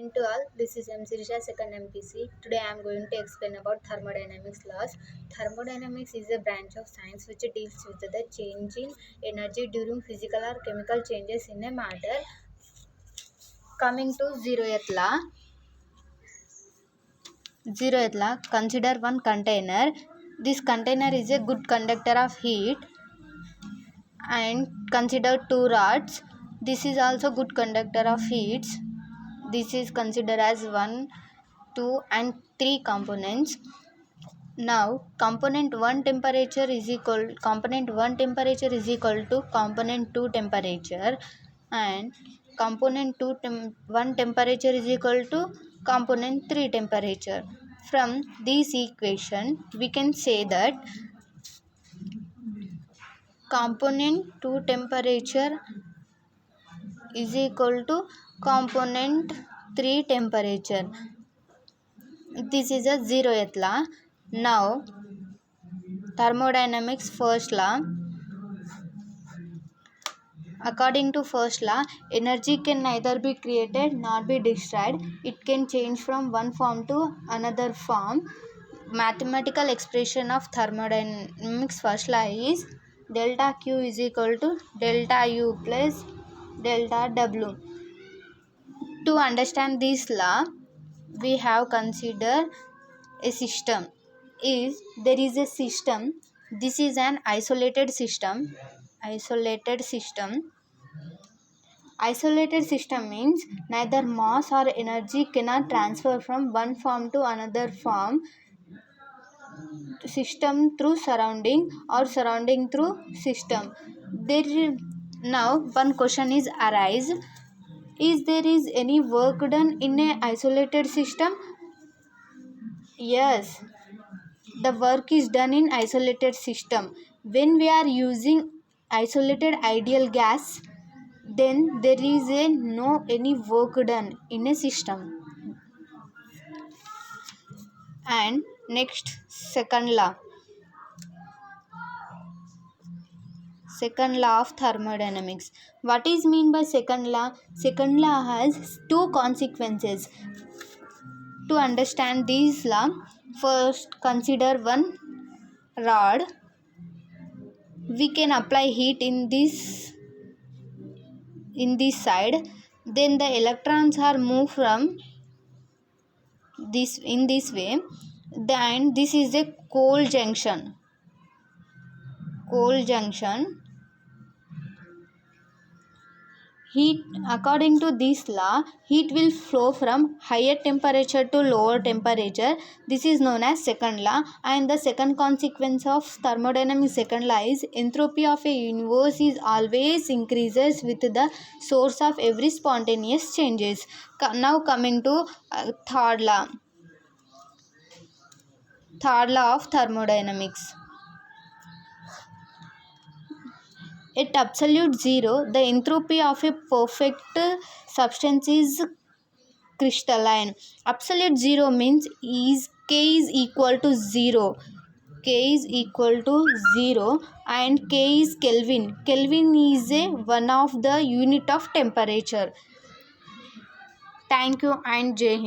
morning to all. This is M. Sirisha, second MPC. Today I am going to explain about thermodynamics laws. Thermodynamics is a branch of science which deals with the change in energy during physical or chemical changes in a matter. Coming to zeroth law. Zeroth law, consider one container. This container is a good conductor of heat, and consider two rods. This is also good conductor of heat. This is considered as 1, 2 and 3 components. Now component 1 temperature is equal to component 2 temperature, and component 1 temperature is equal to component 3 temperature. From this equation we can say that component 2 temperature is equal to component 3 temperature. This is a zeroth law. Now thermodynamics first law. According to first law, energy can neither be created nor be destroyed. It can change from one form to another form. Mathematical expression of thermodynamics first law is delta Q is equal to delta U plus delta W. To understand this law, we have considered a system. If there is a system, this is an isolated system. Isolated system means neither mass or energy cannot transfer from one form to another form. System through surrounding or surrounding through system. Now one question is arise. Is there any work done in a isolated system? Yes, the work is done in isolated system. When we are using isolated ideal gas, then there is no any work done in a system. And next, second law of thermodynamics. What is mean by second law? Second law has two consequences. To understand this law, first consider one rod. We can apply heat in this side, then the electrons are moved from this in this way, then this is a cold junction. Heat, according to this law, heat will flow from higher temperature to lower temperature. This is known as second law. And the second consequence of thermodynamics second law is entropy of a universe is always increases with the source of every spontaneous changes. Now coming to third law of thermodynamics. At absolute zero, the entropy of a perfect substance is crystalline. Absolute zero means K is equal to 0. K is equal to 0 and K is Kelvin. Kelvin is one of the unit of temperature. Thank you and Jai Hind.